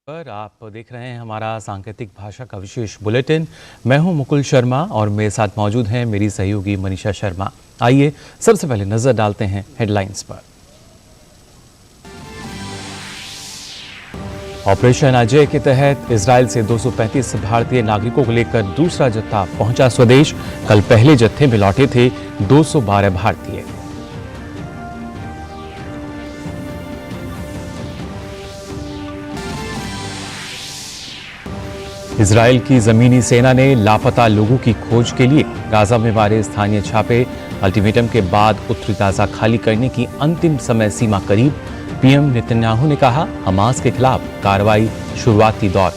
पर आप देख रहे हैं हमारा सांकेतिक भाषा का विशेष बुलेटिन। मैं हूं मुकुल शर्मा और मेरे साथ मौजूद हैं मेरी सहयोगी मनीषा शर्मा। आइए सबसे पहले नजर डालते हैं हेडलाइंस पर। ऑपरेशन अजय के तहत इजराइल से 235 भारतीय नागरिकों को लेकर दूसरा जत्था पहुंचा स्वदेश। कल पहले जत्थे में लौटे थे 212 भारतीय। इजराइल की जमीनी सेना ने लापता लोगों की खोज के लिए गाजा में मारे स्थानीय छापे। अल्टीमेटम के बाद उत्तरी गाजा खाली करने की अंतिम समय सीमा करीब। पीएम नेतन्याहू ने कहा, हमास के खिलाफ कार्रवाई शुरुआती दौर।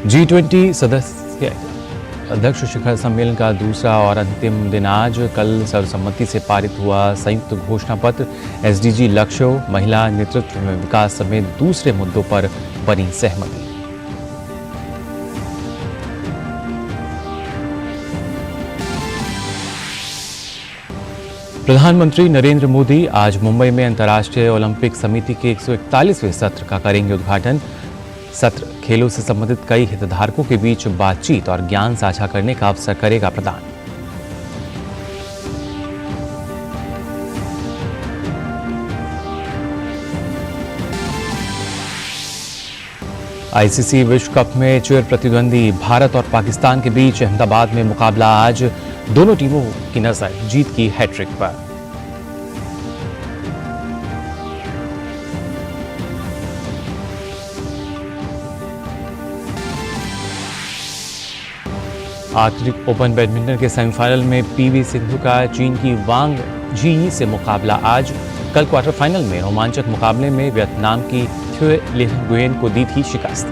G20 सदस्य अध्यक्ष शिखर सम्मेलन का दूसरा और अंतिम दिन आज। कल सर्वसम्मति से पारित हुआ संयुक्त घोषणा पत्र। एसडीजी लक्ष्यों, महिला नेतृत्व में विकास समेत दूसरे मुद्दों पर बनी सहमति। प्रधानमंत्री नरेंद्र मोदी आज मुंबई में अंतर्राष्ट्रीय ओलंपिक समिति के 141वें सत्र का करेंगे उद्घाटन। सत्र खेलों से संबंधित कई हितधारकों के बीच बातचीत और ज्ञान साझा करने का अवसर करेगा प्रदान। आईसीसी विश्व कप में चिर प्रतिद्वंदी भारत और पाकिस्तान के बीच अहमदाबाद में मुकाबला आज। दोनों टीमों की नजर जीत की हैट्रिक पर। आर्कटिक ओपन बैडमिंटन के सेमीफाइनल में पीवी सिंधु का चीन की वांग झी से मुकाबला आज। कल क्वार्टर फाइनल में रोमांचक मुकाबले में वियतनाम की थ्वे लिन गुयेन को दी थी शिकस्त।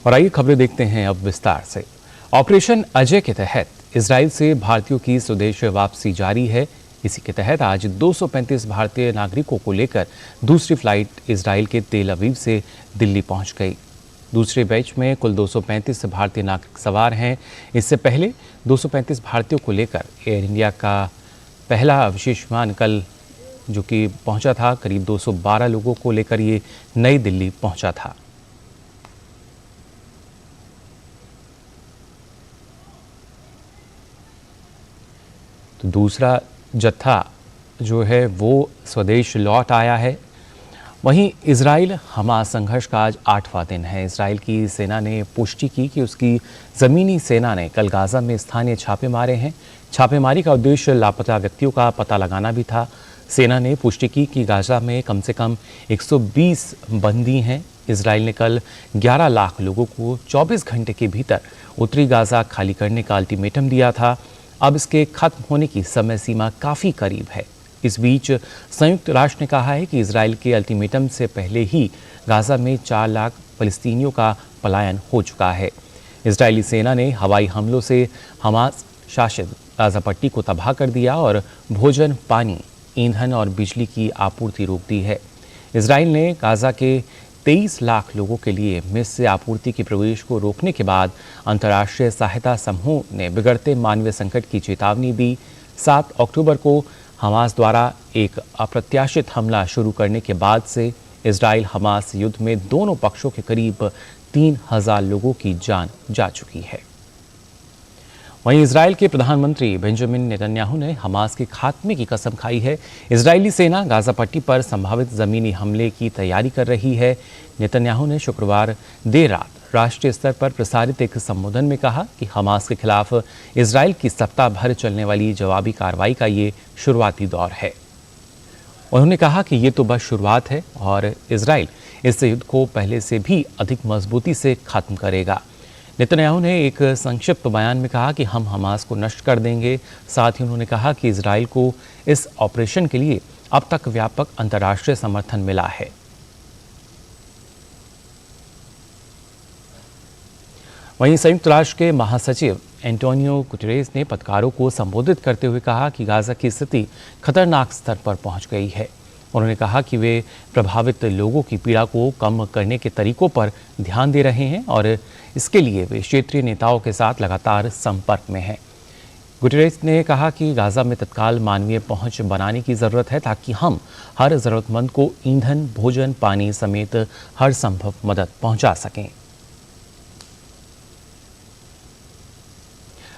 और आइए खबरें देखते हैं अब विस्तार से। ऑपरेशन अजय के तहत इजराइल से भारतीयों की स्वदेश वापसी जारी है। इसी के तहत आज 235 भारतीय नागरिकों को लेकर दूसरी फ्लाइट इजराइल के तेल अवीव से दिल्ली पहुंच गई। दूसरे बैच में कुल 235 भारतीय नागरिक सवार हैं। इससे पहले 235 भारतीयों को लेकर एयर इंडिया का पहला विशेष विमान कल जो कि पहुंचा था, करीब 212 लोगों को लेकर ये नई दिल्ली पहुंचा था। तो दूसरा जत्था जो है वो स्वदेश लौट आया है। वहीं इजराइल हमास संघर्ष का आज 8वां दिन है। इजराइल की सेना ने पुष्टि की कि उसकी ज़मीनी सेना ने कल गाजा में स्थानीय छापे मारे हैं। छापेमारी का उद्देश्य लापता व्यक्तियों का पता लगाना भी था। सेना ने पुष्टि की कि गाजा में कम से कम 120 बंदी हैं। इजराइल ने कल 11 लाख लोगों को 24 घंटे के भीतर उत्तरी गाजा खाली करने का अल्टीमेटम दिया था। अब इसके खत्म होने की समय सीमा काफ़ी करीब है। इस बीच संयुक्त राष्ट्र ने कहा है कि इजराइल के अल्टीमेटम से पहले ही गाजा में 4 लाख फलस्तीनियों का पलायन हो चुका है। इजरायली सेना ने हवाई हमलों से हमास शासित गाजा पट्टी को तबाह कर दिया और भोजन, पानी, ईंधन और बिजली की आपूर्ति रोक दी है। इजराइल ने गाजा के 23 लाख लोगों के लिए मिस से आपूर्ति की प्रवेश को रोकने के बाद अंतर्राष्ट्रीय सहायता समूह ने बिगड़ते मानवीय संकट की चेतावनी दी। 7 अक्टूबर को हमास द्वारा एक अप्रत्याशित हमला शुरू करने के बाद से इजराइल हमास युद्ध में दोनों पक्षों के करीब 3000 लोगों की जान जा चुकी है। वहीं इजराइल के प्रधानमंत्री बेंजामिन नेतन्याहू ने हमास के खात्मे की कसम खाई है। इजरायली सेना गाजा पट्टी पर संभावित जमीनी हमले की तैयारी कर रही है। नेतन्याहू ने शुक्रवार देर रात राष्ट्रीय स्तर पर प्रसारित एक संबोधन में कहा कि हमास के खिलाफ इजराइल की सप्ताह भर चलने वाली जवाबी कार्रवाई का ये शुरुआती दौर है। उन्होंने कहा कि ये तो बस शुरुआत है और इजराइल इस युद्ध को पहले से भी अधिक मजबूती से खत्म करेगा। नेतन्याहू ने एक संक्षिप्त बयान में कहा कि हम हमास को नष्ट कर देंगे। साथ ही उन्होंने कहा कि इजराइल को इस ऑपरेशन के लिए अब तक व्यापक अंतर्राष्ट्रीय समर्थन मिला है। वहीं संयुक्त राष्ट्र के महासचिव एंटोनियो गुटेरेस ने पत्रकारों को संबोधित करते हुए कहा कि गाजा की स्थिति खतरनाक स्तर पर पहुंच गई है। उन्होंने कहा कि वे प्रभावित लोगों की पीड़ा को कम करने के तरीकों पर ध्यान दे रहे हैं और इसके लिए वे क्षेत्रीय नेताओं के साथ लगातार संपर्क में हैं। गुटेरेस ने कहा कि गाजा में तत्काल मानवीय पहुंच बनाने की ज़रूरत है ताकि हम हर ज़रूरतमंद को ईंधन, भोजन, पानी समेत हर संभव मदद पहुंचा सकें।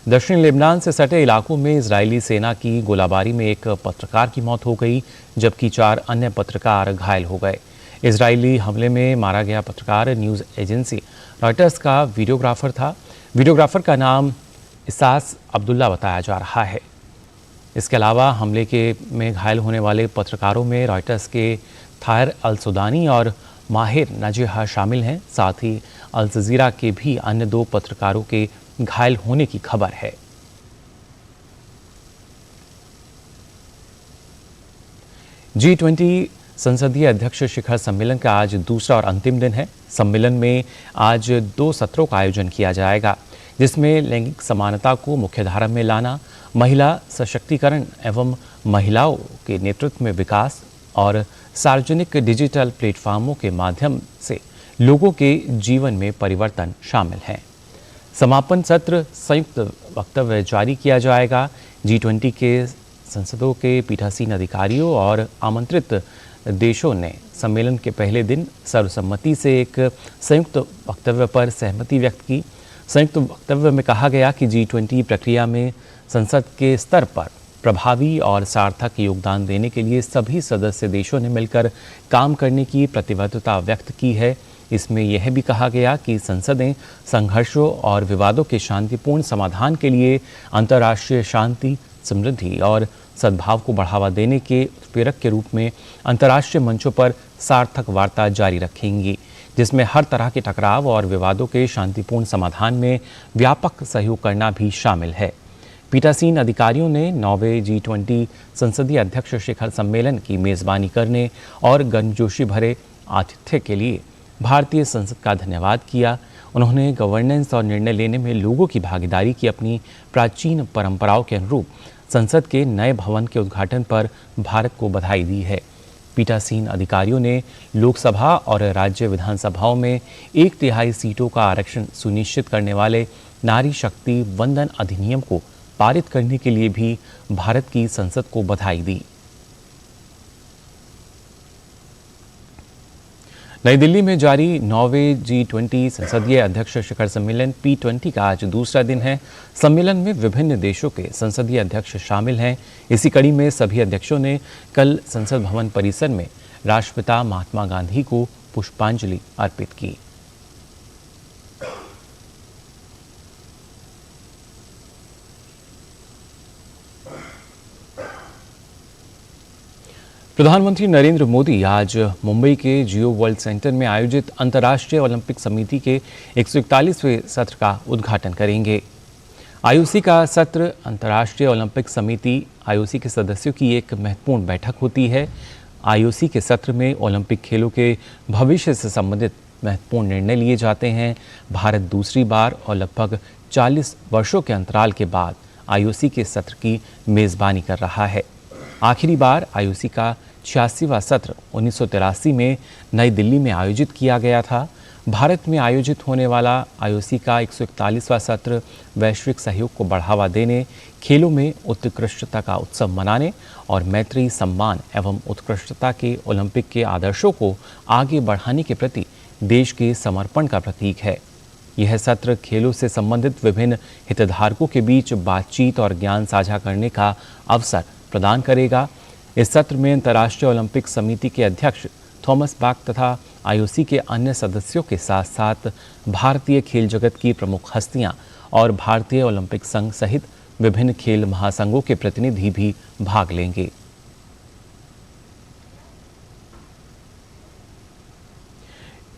दक्षिण लेबनान से सटे इलाकों में इजरायली सेना की गोलाबारी में एक पत्रकार की मौत हो गई, जबकि 4 अन्य पत्रकार घायल हो गए। इजरायली हमले में मारा गया पत्रकार न्यूज़ एजेंसी रॉयटर्स का वीडियोग्राफर था। वीडियोग्राफर का नाम इसास अब्दुल्ला बताया जा रहा है। इसके अलावा हमले में घायल होने वाले पत्रकारों में रॉयटर्स के थायर अल सुदानी और माहिर नजीहा शामिल हैं। साथ ही अल जजीरा के भी अन्य 2 पत्रकारों के घायल होने की खबर है। G20 संसदीय अध्यक्ष शिखर सम्मेलन का आज दूसरा और अंतिम दिन है। सम्मेलन में आज 2 सत्रों का आयोजन किया जाएगा, जिसमें लैंगिक समानता को मुख्यधारा में लाना, महिला सशक्तिकरण एवं महिलाओं के नेतृत्व में विकास और सार्वजनिक डिजिटल प्लेटफॉर्मों के माध्यम से लोगों के जीवन में परिवर्तन शामिल हैं। समापन सत्र संयुक्त वक्तव्य जारी किया जाएगा। G20 के संसदों के पीठासीन अधिकारियों और आमंत्रित देशों ने सम्मेलन के पहले दिन सर्वसम्मति से एक संयुक्त वक्तव्य पर सहमति व्यक्त की। संयुक्त वक्तव्य में कहा गया कि G20 प्रक्रिया में संसद के स्तर पर प्रभावी और सार्थक योगदान देने के लिए सभी सदस्य देशों ने मिलकर काम करने की प्रतिबद्धता व्यक्त की है। इसमें यह भी कहा गया कि संसदें संघर्षों और विवादों के शांतिपूर्ण समाधान के लिए अंतर्राष्ट्रीय शांति, समृद्धि और सद्भाव को बढ़ावा देने के उत्प्रेरक के रूप में अंतर्राष्ट्रीय मंचों पर सार्थक वार्ता जारी रखेंगी, जिसमें हर तरह के टकराव और विवादों के शांतिपूर्ण समाधान में व्यापक सहयोग करना भी शामिल है। पीठासीन अधिकारियों ने 9वें G20 संसदीय अध्यक्ष शिखर सम्मेलन की मेज़बानी करने और गर्मजोशी भरे आतिथ्य के लिए भारतीय संसद का धन्यवाद किया। उन्होंने गवर्नेंस और निर्णय लेने में लोगों की भागीदारी की अपनी प्राचीन परंपराओं के अनुरूप संसद के नए भवन के उद्घाटन पर भारत को बधाई दी है। पीठासीन अधिकारियों ने लोकसभा और राज्य विधानसभाओं में 1/3 सीटों का आरक्षण सुनिश्चित करने वाले नारी शक्ति वंदन अधिनियम को पारित करने के लिए भी भारत की संसद को बधाई दी। नई दिल्ली में जारी 9वें G20 संसदीय अध्यक्ष शिखर सम्मेलन P20 का आज दूसरा दिन है। सम्मेलन में विभिन्न देशों के संसदीय अध्यक्ष शामिल हैं। इसी कड़ी में सभी अध्यक्षों ने कल संसद भवन परिसर में राष्ट्रपिता महात्मा गांधी को पुष्पांजलि अर्पित की। प्रधानमंत्री नरेंद्र मोदी आज मुंबई के जियो वर्ल्ड सेंटर में आयोजित अंतर्राष्ट्रीय ओलंपिक समिति के 141वें सत्र का उद्घाटन करेंगे। आईओसी का सत्र अंतर्राष्ट्रीय ओलंपिक समिति आईओसी के सदस्यों की एक महत्वपूर्ण बैठक होती है। आईओसी के सत्र में ओलंपिक खेलों के भविष्य से संबंधित महत्वपूर्ण निर्णय लिए जाते हैं। भारत दूसरी बार और लगभग 40 वर्षों के अंतराल के बाद आईओसी के सत्र की मेज़बानी कर रहा है। आखिरी बार आईओसी का 86वां सत्र 1983 में नई दिल्ली में आयोजित किया गया था। भारत में आयोजित होने वाला आईओसी का 141वां सत्र वैश्विक सहयोग को बढ़ावा देने, खेलों में उत्कृष्टता का उत्सव मनाने और मैत्री, सम्मान एवं उत्कृष्टता के ओलंपिक के आदर्शों को आगे बढ़ाने के प्रति देश के समर्पण का प्रतीक है। यह सत्र खेलों से संबंधित विभिन्न हितधारकों के बीच बातचीत और ज्ञान साझा करने का अवसर प्रदान करेगा। इस सत्र में अंतर्राष्ट्रीय ओलंपिक समिति के अध्यक्ष थॉमस बाक तथा आईओसी के अन्य सदस्यों के साथ साथ भारतीय खेल जगत की प्रमुख हस्तियां और भारतीय ओलंपिक संघ सहित विभिन्न खेल महासंघों के प्रतिनिधि भी भाग लेंगे।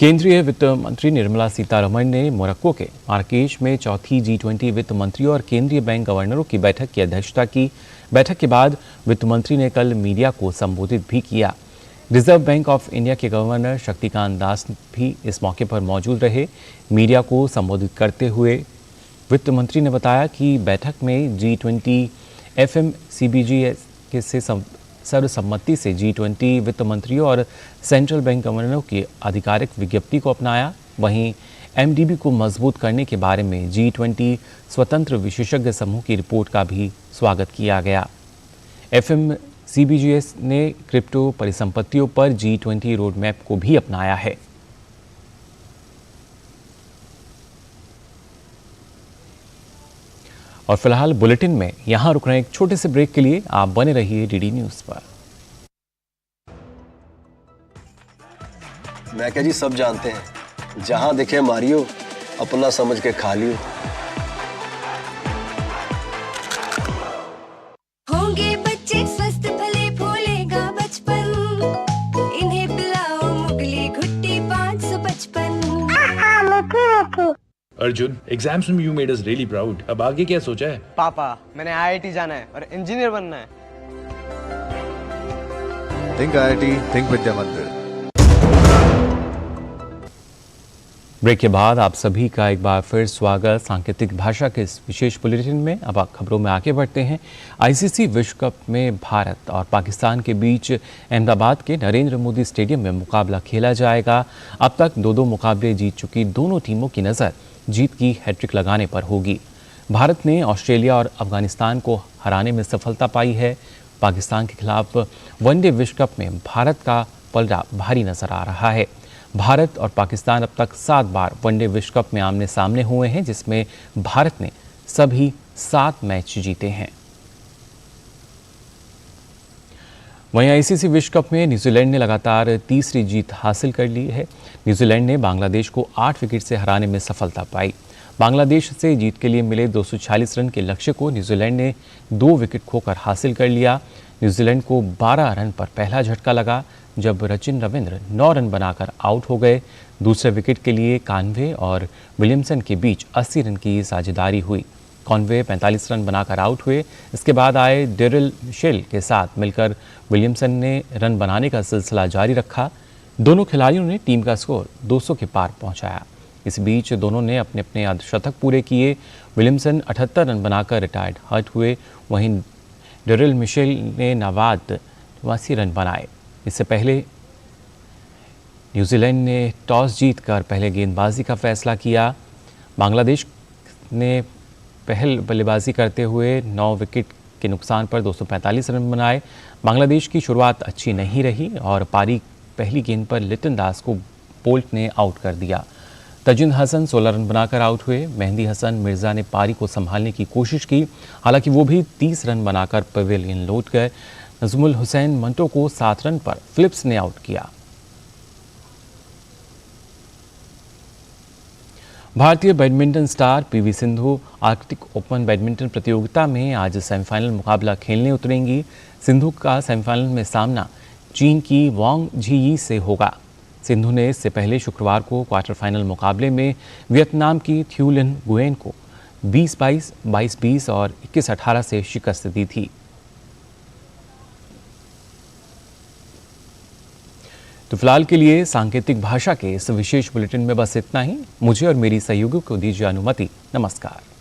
केंद्रीय वित्त मंत्री निर्मला सीतारमण ने मोरक्को के मार्राकेश में चौथी G20 वित्त मंत्रियों और केंद्रीय बैंक गवर्नरों की बैठक की अध्यक्षता की। बैठक के बाद वित्त मंत्री ने कल मीडिया को संबोधित भी किया। रिजर्व बैंक ऑफ इंडिया के गवर्नर शक्तिकांत दास भी इस मौके पर मौजूद रहे। मीडिया को संबोधित करते हुए वित्त मंत्री ने बताया कि बैठक में G20 FMCBG से सर्वसम्मति से G20 वित्त मंत्रियों और सेंट्रल बैंक गवर्नरों की आधिकारिक विज्ञप्ति को अपनाया। वहीं MDB को मजबूत करने के बारे में G20 स्वतंत्र विशेषज्ञ समूह की रिपोर्ट का भी स्वागत किया गया। FMCBGS ने क्रिप्टो परिसंपत्तियों पर G20 रोड मैप को भी अपनाया है। और फिलहाल बुलेटिन में यहां रुक रहे हैं एक छोटे से ब्रेक के लिए। आप बने रहिए DD न्यूज पर। मैं क्या जी, सब जानते हैं, जहां दिखे मारियो, अपना समझ के खा लियो। होंगे बच्चे स्वस्थ भले फूलेगा बचपन, इन्हें पिलाओ मुगली घुट्टी 555। अर्जुन, एग्जाम्स में you made us really proud. अब आगे क्या सोचा है? पापा, मैंने IIT जाना है और इंजीनियर बनना है। Think IIT, think विद्या मंदिर। ब्रेक के बाद आप सभी का एक बार फिर स्वागत सांकेतिक भाषा के इस विशेष बुलेटिन में। अब आप खबरों में आगे बढ़ते हैं। ICC विश्व कप में भारत और पाकिस्तान के बीच अहमदाबाद के नरेंद्र मोदी स्टेडियम में मुकाबला खेला जाएगा। अब तक 2-2 मुकाबले जीत चुकी दोनों टीमों की नज़र जीत की हैट्रिक लगाने पर होगी। भारत ने ऑस्ट्रेलिया और अफगानिस्तान को हराने में सफलता पाई है। पाकिस्तान के खिलाफ वनडे विश्व कप में भारत का पलड़ा भारी नजर आ रहा है। भारत और पाकिस्तान अब तक 7 बार वनडे विश्व कप में आमने सामने हुए हैं, जिसमें भारत ने सभी 7 मैच जीते हैं। वहीं ICC विश्व कप में न्यूजीलैंड ने लगातार तीसरी जीत हासिल कर ली है। न्यूजीलैंड ने बांग्लादेश को 8 विकेट से हराने में सफलता पाई। बांग्लादेश से जीत के लिए मिले 246 रन के लक्ष्य को न्यूजीलैंड ने 2 विकेट खोकर हासिल कर लिया। न्यूजीलैंड को 12 रन पर पहला झटका लगा, जब रचिन रविंद्र 9 रन बनाकर आउट हो गए। दूसरे विकेट के लिए कानवे और विलियमसन के बीच 80 रन की साझेदारी हुई। कॉनवे 45 रन बनाकर आउट हुए। इसके बाद आए डेरिल मिशेल के साथ मिलकर विलियमसन ने रन बनाने का सिलसिला जारी रखा। दोनों खिलाड़ियों ने टीम का स्कोर 200 के पार पहुंचाया। इस बीच दोनों ने अपने अपने अर्धशतक पूरे किए। विलियमसन 78 रन बनाकर रिटायर्ड हर्ट हुए। वहीं डेरिल मिशेल ने नाबाद 82 रन बनाए। इससे पहले न्यूजीलैंड ने टॉस जीतकर पहले गेंदबाजी का फैसला किया। बांग्लादेश ने पहल बल्लेबाजी करते हुए 9 विकेट के नुकसान पर 245 रन बनाए। बांग्लादेश की शुरुआत अच्छी नहीं रही और पारी पहली गेंद पर लिटन दास को बोल्ट ने आउट कर दिया। तजिंद हसन 16 रन बनाकर आउट हुए। मेहंदी हसन मिर्ज़ा ने पारी को संभालने की कोशिश की, हालांकि वो भी 30 रन बनाकर पवेलियन लौट गए। नजमुल हुसैन मंटो को 7 रन पर फिलिप्स ने आउट किया। भारतीय badminton star PV Sindhu Arctic open badminton प्रतियोगिता में आज सेमीफाइनल मुकाबला खेलने उतरेंगी। सिंधु का सेमीफाइनल में सामना चीन की वांग झियी से होगा। सिंधु ने इससे पहले शुक्रवार को क्वार्टर फाइनल मुकाबले में वियतनाम की थ्यूलिन गुएन को 20-22, 22-20 और 21-18 से शिकस्त दी थी। तो फिलहाल के लिए सांकेतिक भाषा के इस विशेष बुलेटिन में बस इतना ही। मुझे और मेरी सहयोगी को दीजिए अनुमति। नमस्कार।